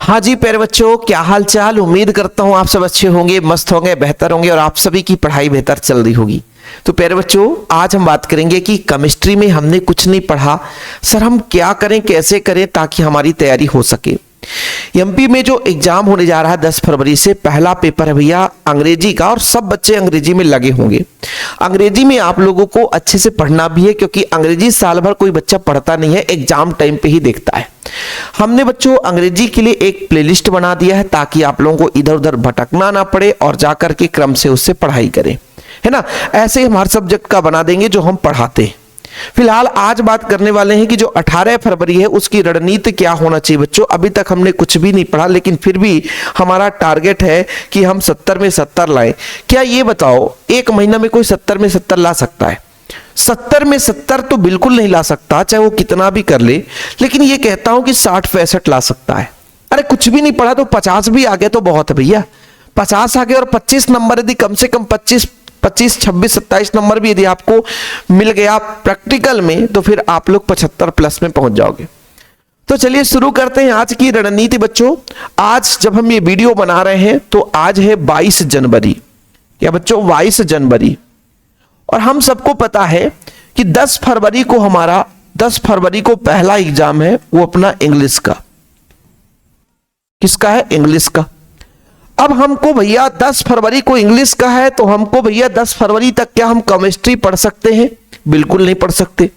हाँ जी प्यारे बच्चों, क्या हाल चाल। उम्मीद करता हूँ आप सब अच्छे होंगे, मस्त होंगे, बेहतर होंगे और आप सभी की पढ़ाई बेहतर चल रही होगी। तो प्यारे बच्चों, आज हम बात करेंगे कि केमिस्ट्री में हमने कुछ नहीं पढ़ा, सर हम क्या करें, कैसे करें ताकि हमारी तैयारी हो सके। एमपी में जो एग्जाम होने जा रहा है 10 फरवरी से, पहला पेपर है भैया अंग्रेजी का और सब बच्चे अंग्रेजी में लगे होंगे। अंग्रेजी में आप लोगों को अच्छे से पढ़ना भी है, क्योंकि अंग्रेजी साल भर कोई बच्चा पढ़ता नहीं है, एग्जाम टाइम पे ही देखता है। हमने बच्चों अंग्रेजी के लिए एक प्लेलिस्ट बना दिया है ताकि आप लोगों को इधर उधर भटकना ना पड़े और जाकर के क्रम से उससे पढ़ाई करें, है ना। ऐसे हम हर सब्जेक्ट का बना देंगे जो हम पढ़ाते हैं। फिलहाल आज बात करने वाले हैं कि जो 18 फरवरी है उसकी रणनीति क्या होना चाहिए। बच्चों अभी तक हमने कुछ भी नहीं पढ़ा, लेकिन फिर भी हमारा टारगेट है कि हम 70 में 70 लाएं। क्या ये बताओ, एक महीना में कोई 70 में 70 ला सकता है? 70 में 70 तो बिल्कुल नहीं ला सकता, चाहे वो कितना भी कर ले। लेकिन ये कहता हूं कि 60-65 ला सकता है। अरे कुछ भी नहीं पढ़ा तो 50 भी आ गया तो बहुत है भैया। 50 आ गए और 25 नंबर यदि कम से कम 25, 26, 27 नंबर भी यदि आपको मिल गया प्रैक्टिकल में, तो फिर आप लोग 75 प्लस में पहुंच जाओगे। तो चलिए शुरू करते हैं आज की रणनीति। बच्चों आज जब हम ये वीडियो बना रहे हैं तो आज है 22 जनवरी। क्या बच्चों 22 जनवरी, और हम सबको पता है कि 10 फरवरी को हमारा 10 फरवरी को पहला एग्जाम है, वो अपना इंग्लिश का। किसका है? इंग्लिश का। अब हमको भैया 10 फरवरी को इंग्लिश का है, तो हमको भैया 10 फरवरी तक क्या हम केमिस्ट्री पढ़ सकते हैं? बिल्कुल नहीं पढ़ सकते।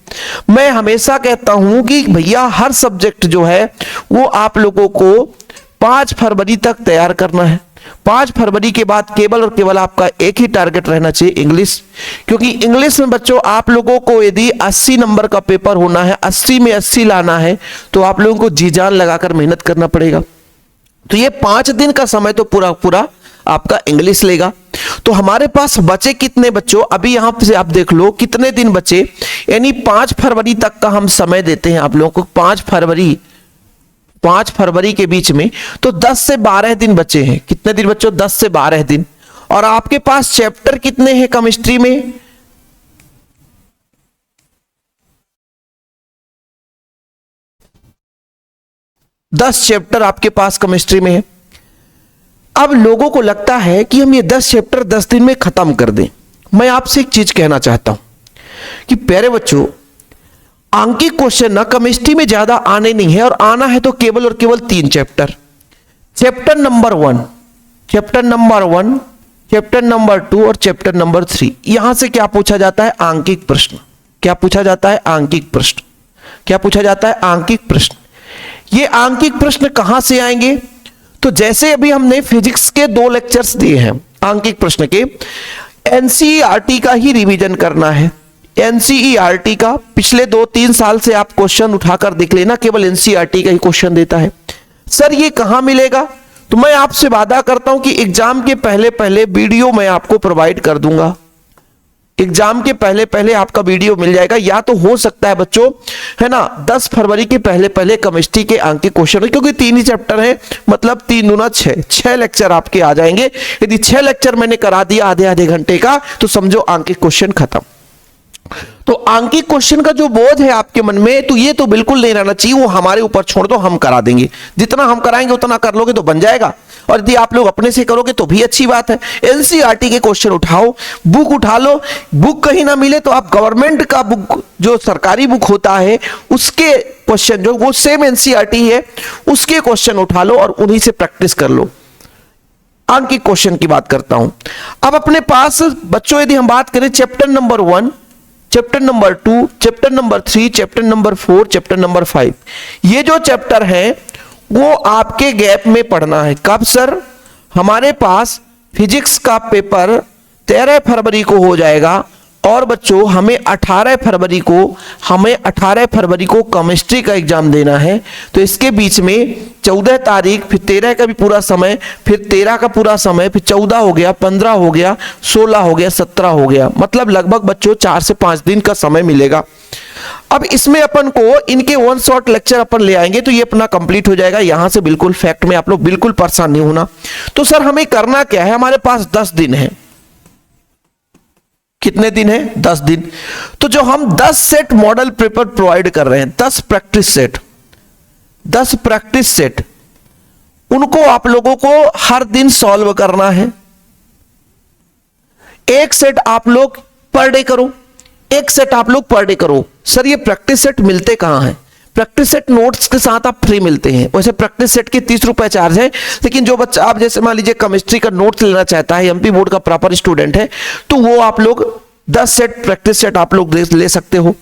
मैं हमेशा कहता हूं कि भैया हर सब्जेक्ट जो है वो आप लोगों को 5 फरवरी तक तैयार करना है। 5 फरवरी के बाद केवल और केवल आपका एक ही टारगेट रहना चाहिए, इंग्लिश। क्योंकि इंग्लिश में बच्चों आप लोगों को यदि 80 नंबर का पेपर होना है, 80 में 80 लाना है, तो आप लोगों को जी जान लगाकर मेहनत करना पड़ेगा। तो ये 5 दिन का समय तो पूरा पूरा आपका इंग्लिश लेगा। तो हमारे पास बचे कितने बच्चों, अभी यहां से आप देख लो कितने दिन बचे, यानी 5 फरवरी तक का हम समय देते हैं आप लोगों को। 5 फरवरी के बीच में तो 10 से 12 दिन बचे हैं। कितने दिन बच्चों? 10 से 12 दिन। और आपके पास चैप्टर कितने हैं केमिस्ट्री में? दस चैप्टर आपके पास केमिस्ट्री में है। अब लोगों को लगता है कि हम ये 10 चैप्टर 10 दिन में खत्म कर दें। मैं आपसे एक चीज कहना चाहता हूं कि प्यारे बच्चों, आंकिक क्वेश्चन ना केमिस्ट्री में ज्यादा आने नहीं है, और आना है तो केवल और केवल 3 chapter. Chapter number 1, chapter number 1, chapter number 2 और चैप्टर नंबर 3। यहां से क्या पूछा जाता है? आंकिक प्रश्न। क्या पूछा जाता है? आंकिक प्रश्न। क्या पूछा जाता है? आंकिक प्रश्न। ये आंकिक प्रश्न कहां से आएंगे? तो जैसे अभी हमने फिजिक्स के 2 लेक्चर्स दिए हैं आंकिक प्रश्न के, एनसीईआरटी का ही रिवीजन करना है। एनसीईआरटी का पिछले 2-3 साल से आप क्वेश्चन उठाकर देख लेना, केवल एनसीईआरटी का ही क्वेश्चन देता है। सर ये कहां मिलेगा? तो मैं आपसे वादा करता हूं कि एग्जाम के पहले पहले वीडियो मैं आपको प्रोवाइड कर दूंगा। एग्जाम के पहले पहले आपका वीडियो मिल जाएगा। या तो हो सकता है बच्चों, है ना, 10 फरवरी के पहले पहले केमिस्ट्री के आंकिक क्वेश्चन है, क्योंकि 3 ही चैप्टर है, मतलब 3 दूना 6 लेक्चर आपके आ जाएंगे। यदि 6 लेक्चर मैंने करा दिया आधे आधे घंटे का, तो समझो आंकिक क्वेश्चन खत्म। तो आंकिक क्वेश्चन का जो बोझ है आपके मन में, तो ये तो बिल्कुल नहीं रहना चाहिए, वो हमारे ऊपर छोड़ दो, हम करा देंगे। जितना हम कराएंगे उतना कर लोगे तो बन जाएगा, और यदि आप लोग अपने से करोगे तो भी अच्छी बात है। एनसीईआरटी के क्वेश्चन उठाओ, बुक उठा लो। बुक कहीं ना मिले तो आप गवर्नमेंट का बुक, जो सरकारी बुक होता है, उसके क्वेश्चन जो वो सेम एनसीईआरटी है, उसके क्वेश्चन उठा लो और उन्हीं से प्रैक्टिस कर लो। आंकिक क्वेश्चन की बात करता हूं। अब अपने पास बच्चों यदि हम बात करें chapter number 1, chapter number 2, chapter number 3, chapter number 4, chapter number 5, ये जो चैप्टर है वो आपके गैप में पढ़ना है। कब सर? हमारे पास फिजिक्स का पेपर 13 फरवरी को हो जाएगा, और बच्चों हमें 18 फरवरी को केमिस्ट्री का एग्जाम देना है। तो इसके बीच में 14 तारीख, फिर 13 का भी पूरा समय, फिर 13 का पूरा समय, फिर 14 हो गया, 15 हो गया, 16 हो गया, 17 हो गया, मतलब लगभग बच्चों 4 से 5 दिन का समय मिलेगा। अब इसमें अपन को इनके 1 शॉट लेक्चर अपन ले आएंगे तो ये अपना कंप्लीट हो जाएगा। यहां से बिल्कुल फैक्ट में आप लोग बिल्कुल परेशान नहीं होना। तो सर हमें करना क्या है? हमारे पास 10 दिन है। कितने दिन है? 10 दिन। तो जो हम 10 सेट मॉडल पेपर प्रोवाइड कर रहे हैं, 10 प्रैक्टिस सेट, उनको आप लोगों को हर दिन सॉल्व करना है। एक सेट आप लोग पर डे करो, एक सेट आप लोग पर डे करो। सर ये प्रैक्टिस सेट मिलते कहां हैं? प्रैक्टिस सेट नोट्स के साथ आप फ्री मिलते हैं। वैसे प्रैक्टिस सेट के 30 रुपए चार्ज है, लेकिन जो बच्चा आप जैसे मान लीजिए केमिस्ट्री का नोट्स लेना चाहता है, एमपी बोर्ड का प्रॉपर स्टूडेंट है, तो वो आप लोग 10 सेट प्रैक्टिस सेट आप लोग ले सकते हो।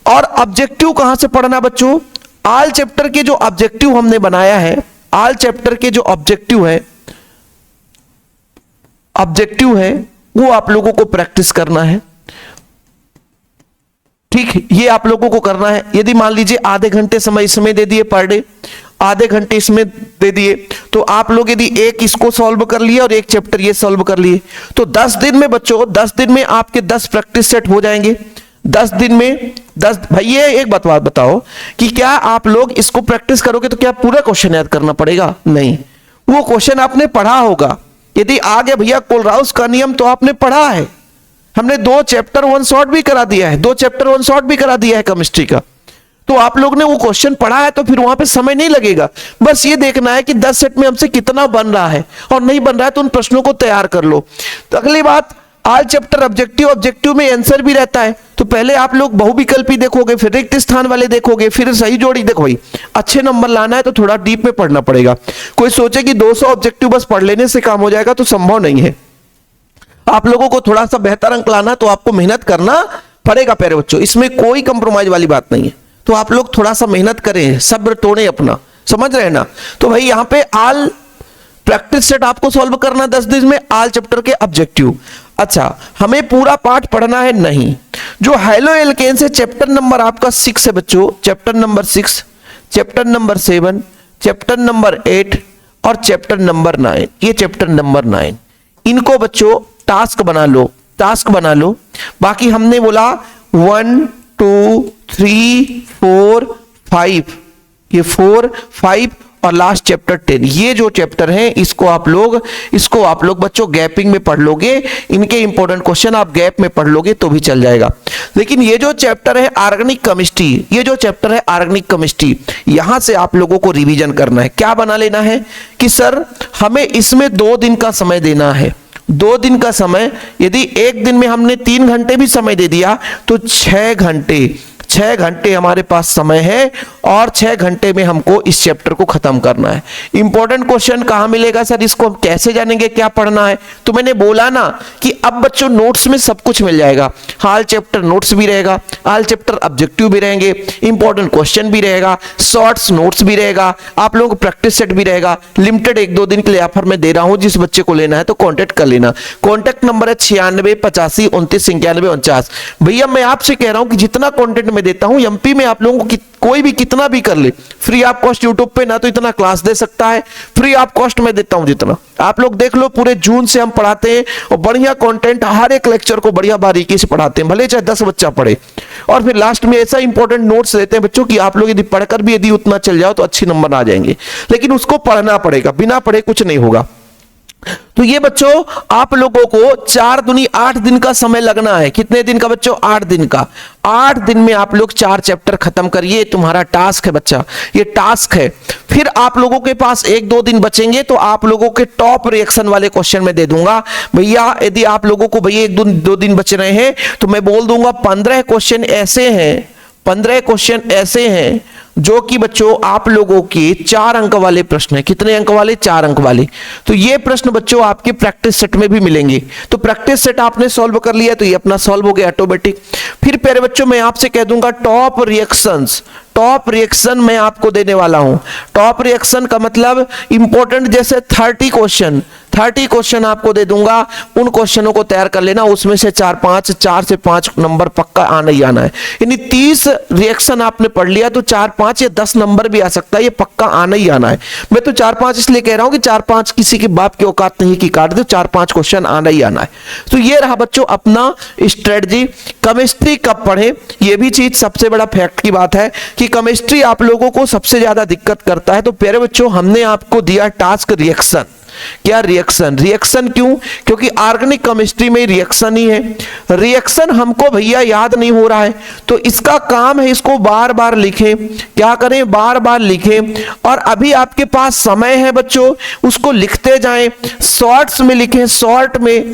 और ऑब्जेक्टिव कहां से पढ़ना बच्चों? ऑल चैप्टर के जो ऑब्जेक्टिव हमने बनाया है, ऑल चैप्टर के जो ऑब्जेक्टिव है वो आप लोगों को प्रैक्टिस करना है। ठीक, ये आप लोगों को करना है। यदि मान लीजिए आधे घंटे समय इसमें दे दिए पर डे, आधे घंटे इसमें दे दिए, तो आप लोग यदि एक इसको सॉल्व कर लिए और एक चैप्टर ये सॉल्व कर लिए, तो 10 दिन में बच्चों, 10 दिन में आपके 10 प्रैक्टिस सेट हो जाएंगे। 10 दिन में 10। भाई ये एक बात बताओ कि क्या आप लोग इसको प्रैक्टिस करोगे तो क्या पूरा क्वेश्चन याद करना पड़ेगा? नहीं, वो क्वेश्चन आपने पढ़ा होगा। यदि आ गया भैया कोलराउस का नियम, तो आपने पढ़ा है। हमने 2 चैप्टर 1 शॉट भी करा दिया है, 2 चैप्टर 1 शॉट भी करा दिया है केमिस्ट्री का। तो आप लोग ने वो क्वेश्चन पढ़ा है, तो फिर वहां पे समय नहीं लगेगा। बस ये देखना है कि 10 सेट में हमसे कितना बन रहा है, और नहीं बन रहा है तो उन प्रश्नों को तैयार कर लो। तो अगली बात, ऑल चैप्टर ऑब्जेक्टिव में आंसर भी रहता है। तो पहले आप लोग बहुविकल्पी देखोगे, फिर रिक्त स्थान वाले देखोगे, फिर सही जोड़ी। देखो भाई, अच्छे नंबर लाना है तो थोड़ा डीप में पढ़ना पड़ेगा। कोई सोचे कि 200 ऑब्जेक्टिव बस पढ़ लेने से काम हो जाएगा, तो संभव नहीं है। आप लोगों को थोड़ा सा बेहतर अंक लाना, तो आपको मेहनत करना पड़ेगा प्यारे बच्चों, इसमें कोई कंप्रोमाइज वाली बात नहीं है। तो आप लोग थोड़ा सा मेहनत करें, सब्र तोड़ें अपना, समझ रहे हैं ना? तो भाई यहां पे ऑल प्रैक्टिस सेट आपको सॉल्व करना 10 दिन में, ऑल चैप्टर के ऑब्जेक्टिव। अच्छा, हमें पूरा पाठ पढ़ना है नहीं। जो हेलो एल्केन से चैप्टर नंबर आपका 6 है बच्चों, chapter number 6, chapter number 7, chapter number 8 और चैप्टर नंबर 9, ये चैप्टर नंबर 9, इनको बच्चों टास्क बना लो, टास्क बना लो। बाकी हमने बोला 1 2 3 4 5, ये 4 5 और लास्ट चैप्टर 10, ये जो चैप्टर है इसको आप लोग बच्चों गैपिंग में पढ़ लोगे। इनके इंपॉर्टेंट क्वेश्चन आप गैप में पढ़ लोगे तो भी चल जाएगा। लेकिन ये जो चैप्टर है ऑर्गेनिक केमिस्ट्री, ये जो चैप्टर है ऑर्गेनिक केमिस्ट्री, यहां से आप लोगों को रिवीजन करना है। क्या बना लेना है कि सर हमें इसमें 2 दिन का समय देना है। 2 दिन का समय, यदि एक दिन में हमने 3 घंटे भी समय दे दिया तो 6 घंटे हमारे पास समय है, और 6 घंटे में हमको इस चैप्टर को खत्म करना है। इंपॉर्टेंट क्वेश्चन कहां मिलेगा सर, इसको हम कैसे जानेंगे क्या पढ़ना है? तो मैंने बोला ना कि अब बच्चों नोट्स में सब कुछ मिल जाएगा। ऑल चैप्टर नोट्स भी रहेगा, ऑल चैप्टर ऑब्जेक्टिव भी रहेंगे, इंपॉर्टेंट क्वेश्चन भी रहेगा, शॉर्ट्स नोट्स भी रहेगा, आप लोगों को प्रैक्टिस सेट भी रहेगा। लिमिटेड 1-2 दिन के लिए ऑफर में दे रहा हूं, जिस बच्चे को लेना है तो कॉन्टेक्ट कर लेना। कॉन्टेक्ट नंबर है 96 85 29 91 49। भैया मैं आपसे कह रहा हूं कि जितना कॉन्टेंट मैं देता हूं एमपी में, आप लोगों को कोई भी कितना भी कर ले, फ्री ऑफ कॉस्ट यूट्यूब पे ना तो इतना क्लास दे सकता है, फ्री ऑफ कॉस्ट में देता हूं जितना। आप लोग देख लो, पूरे जून से हम पढ़ाते हैं और बढ़िया कंटेंट, हर एक लेक्चर को बढ़िया बारीकी से पढ़ाते हैं, भले चाहे 10 बच्चा पढ़े। और फिर लास्ट में ऐसा इंपॉर्टेंट नोट्स देते हैं बच्चों की आप लोग यदि पढ़कर भी यदि उतना चल जाओ तो अच्छे नंबर आ जाएंगे। लेकिन उसको पढ़ना पड़ेगा, बिना पढ़े कुछ नहीं होगा। तो ये बच्चों आप लोगों को 4 दूनी 8 दिन का समय लगना है। कितने दिन का बच्चों? 8 दिन का। 8 दिन में आप लोग 4 चैप्टर खत्म करिए, तुम्हारा टास्क है बच्चा, ये टास्क है। फिर आप लोगों के पास 1-2 दिन बचेंगे तो आप लोगों के टॉप रिएक्शन वाले क्वेश्चन में दे दूंगा। भैया यदि आप लोगों को भैया 1-2 दिन बच रहे हैं तो मैं बोल दूंगा 15 क्वेश्चन ऐसे हैं, 15 क्वेश्चन ऐसे हैं जो कि बच्चों आप लोगों के 4 अंक वाले प्रश्न है। कितने अंक वाले? 4 अंक वाले। तो ये प्रश्न बच्चों आपके प्रैक्टिस सेट में भी मिलेंगे। तो प्रैक्टिस सेट आपने सॉल्व कर लिया तो ये अपना सॉल्व हो गया ऑटोमेटिक। फिर प्यारे बच्चों मैं आपसे कह दूंगा टॉप रिएक्शंस, टॉप रिएक्शन मैं आपको देने वाला हूं। टॉप रिएक्शन का मतलब इंपॉर्टेंट जैसे 30 क्वेश्चन आपको दे दूंगा, उन क्वेश्चनों को तैयार कर लेना, उसमें से 4 से 5 नंबर पक्का आना ही आना है। यानी 30 रिएक्शन आपने पढ़ लिया तो 4-5 या 10 नंबर भी आ सकता है, ये पक्का आना ही आना है। मैं तो 4-5 इसलिए कह रहा हूं कि 4-5 किसी के बाप की औकात नहीं कि काट दो, 4-5 क्वेश्चन आना ही आना है। तो ये रहा बच्चों अपना स्ट्रेटजी। केमिस्ट्री कब पढ़े, ये भी चीज सबसे बड़ा फैक्ट की बात है कि केमिस्ट्री आप लोगों को सबसे ज्यादा दिक्कत करता है। तो प्यारे बच्चों हमने आपको दिया टास्क रिएक्शन, क्या रिएक्शन? रिएक्शन क्यों? क्योंकि ऑर्गेनिक केमिस्ट्री में रिएक्शन ही है। रिएक्शन हमको भैया याद नहीं हो रहा है, तो इसका काम है इसको बार बार लिखें। क्या करें? बार बार लिखें। और अभी आपके पास समय है बच्चों, उसको लिखते जाएं, शॉर्ट्स में लिखें, शॉर्ट में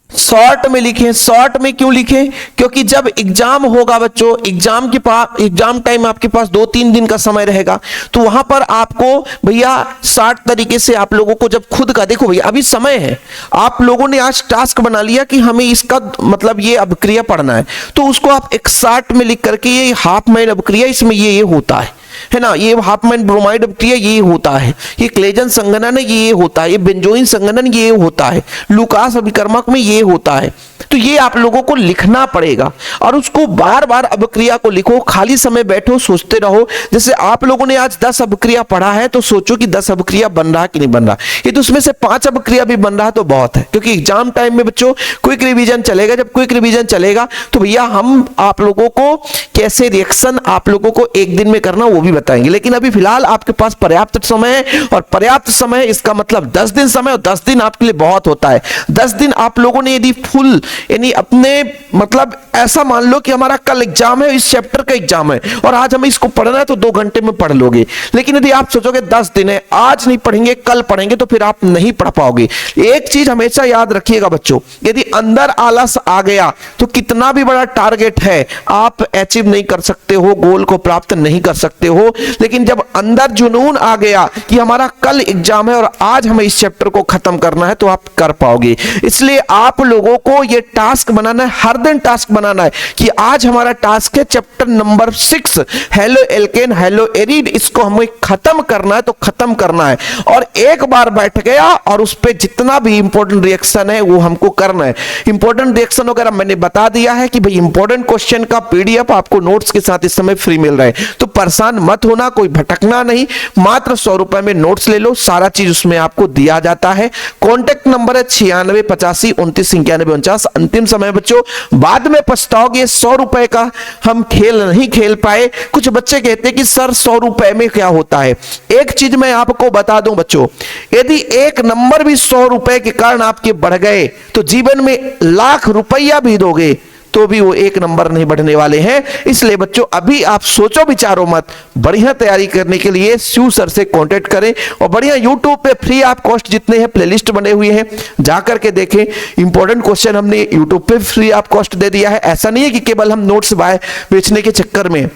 शॉर्ट में लिखें। शॉर्ट में क्यों लिखें? क्योंकि जब एग्जाम होगा बच्चों, एग्जाम टाइम आपके पास 2-3 दिन का समय रहेगा, तो वहां पर आपको भैया शॉर्ट तरीके से आप लोगों को जब खुद का देखो भैया अभी समय है, आप लोगों ने आज टास्क बना लिया कि हमें इसका मतलब ये अभिक्रिया पढ़ना है, तो उसको आप एक शॉर्ट में लिख करके ये हाफ मैन अभिक्रिया इसमें ये होता है ना, ये हाफ मैन ब्रोमाइड अभिक्रिया ये होता है, ये क्लेजन संघनन ये होता है, ये बेंजोइन संघनन ये होता है, लुकास अभिकर्मक में ये होता है। तो ये आप लोगों को लिखना पड़ेगा और उसको बार बार अभिक्रिया को लिखो। खाली समय बैठो, सोचते रहो। जैसे आप लोगों ने आज 10 अभिक्रिया पढ़ा है, तो सोचो कि 10 अभिक्रिया बन रहा कि नहीं बन रहा। ये तो उसमें से 5 अभिक्रिया भी बन रहा तो बहुत है, क्योंकि एग्जाम टाइम में बच्चों क्विक रिवीजन चलेगा। जब क्विक रिवीजन चलेगा तो भैया हम आप लोगों को कैसे रिएक्शन आप लोगों को एक दिन में करना वो भी बताएंगे। लेकिन अभी फिलहाल आपके पास पर्याप्त समय है, और पर्याप्त समय इसका मतलब 10 दिन समय, और 10 दिन आपके लिए बहुत होता है। 10 दिन आप लोगों ने यदि फुल यानी अपने मतलब ऐसा मान लो कि हमारा कल एग्जाम है, इस चैप्टर का एग्जाम है, और आज हमें इसको पढ़ना है तो 2 घंटे में पढ़ लोगे। लेकिन यदि आप सोचोगे 10 दिन है, आज नहीं पढ़ेंगे कल पढ़ेंगे, तो फिर आप नहीं पढ़ पाओगे। एक चीज हमेशा याद रखिएगा बच्चों, यदि अंदर आलस आ गया तो कितना भी बड़ा टारगेट है आप अचीव नहीं कर सकते हो, गोल को प्राप्त नहीं कर सकते हो। लेकिन जब अंदर जुनून आ गया कि हमारा कल एग्जाम है और आज हमें इस चैप्टर को खत्म करना है, तो आप कर पाओगे। इसलिए आप लोगों को यह टास्क बनाना है, हर दिन टास्क बनाना है कि आज हमारा टास्क है chapter number 6 halo alkane hello arid, इसको हमें खत्म करना है, तो खत्म करना है। और एक बार बैठ गया और उस पर जितना भी इंपॉर्टेंट रिएक्शन है वो हमको करना है। इंपॉर्टेंट रिएक्शन वगैरह मैंने बता दिया है कि भाई इंपॉर्टेंट क्वेश्चन का पीडीएफ आपको नोट्स के साथ इस समय फ्री मिल रहा है, तो परेशान मत होना, कोई भटकना नहीं। मात्र 100 रुपए में नोट्स ले लो, सारा चीज उसमें आपको दिया जाता है। कॉन्टेक्ट नंबर है 9685299149। अंतिम समय बच्चों, बाद में पछताओगे 100 रुपए का हम खेल नहीं खेल पाए। कुछ बच्चे कहते हैं कि सर 100 रुपए में क्या होता है। एक चीज मैं आपको बता दूं बच्चों, यदि एक नंबर भी 100 रुपए के कारण आपके बढ़ गए, तो जीवन में लाख रुपया भी दोगे तो भी वो एक नंबर नहीं बढ़ने वाले हैं। इसलिए बच्चों अभी आप सोचो विचारो मत, बढ़िया तैयारी करने के लिए शिव सर से कांटेक्ट करें, और बढ़िया यूट्यूब पे फ्री आप कॉस्ट जितने हैं प्लेलिस्ट बने हुए हैं, जाकर के देखें। इंपॉर्टेंट क्वेश्चन हमने यूट्यूब पे फ्री आप कॉस्ट दे दिया है। ऐसा नहीं है कि केवल हम नोट्स बेचने के चक्कर में,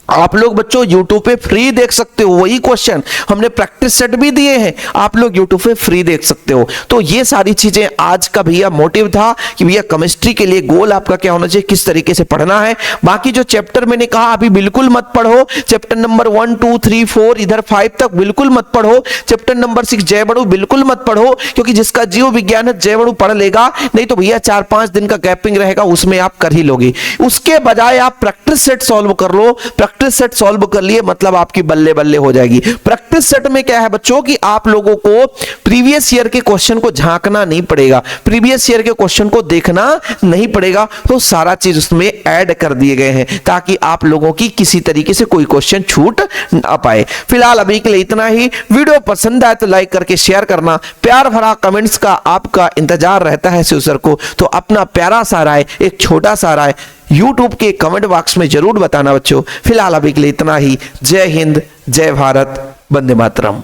आप लोग बच्चों YouTube पे फ्री देख सकते हो। वही क्वेश्चन हमने प्रैक्टिस सेट भी दिए हैं, आप लोग YouTube पे फ्री देख सकते हो। तो ये सारी चीजें आज का भैया मोटिव था कि भैया केमिस्ट्री के लिए गोल आपका क्या होना चाहिए, किस तरीके से पढ़ना है। बाकी जो चैप्टर मैंने कहा अभी बिल्कुल मत पढ़ो, चैप्टर नंबर 1 2 3 4 इधर 5 तक बिल्कुल मत पढ़ो। चैप्टर नंबर 6 जैवणु बिल्कुल मत पढ़ो, क्योंकि जिसका जीव विज्ञान है जैवणु पढ़ लेगा, नहीं तो भैया 4-5 दिन का गैपिंग रहेगा, उसमें आप कर ही लोगे। उसके बजाय आप प्रैक्टिस सेट सॉल्व कर लो। प्रैक्टिस सेट सॉल्व कर लिए मतलब आपकी बल्ले बल्ले हो जाएगी। प्रैक्टिस सेट में क्या है बच्चों कि आप लोगों को प्रीवियस ईयर के क्वेश्चन को झांकना नहीं पड़ेगा, प्रीवियस ईयर के क्वेश्चन को देखना नहीं पड़ेगा, तो सारा चीज उसमें ऐड कर दिए गए हैं ताकि आप लोगों की किसी तरीके से कोई क्वेश्चन छूट ना पाए। फिलहाल अभी के लिए इतना ही। वीडियो पसंद आए तो लाइक करके शेयर करना, प्यार भरा कमेंट्स का आपका इंतजार रहता है शिव सर को, तो अपना प्यारा सा राय, एक छोटा सा राय YouTube के कमेंट बॉक्स में जरूर बताना बच्चों। फिलहाल अभी के लिए इतना ही। जय हिंद, जय भारत, वंदे मातरम।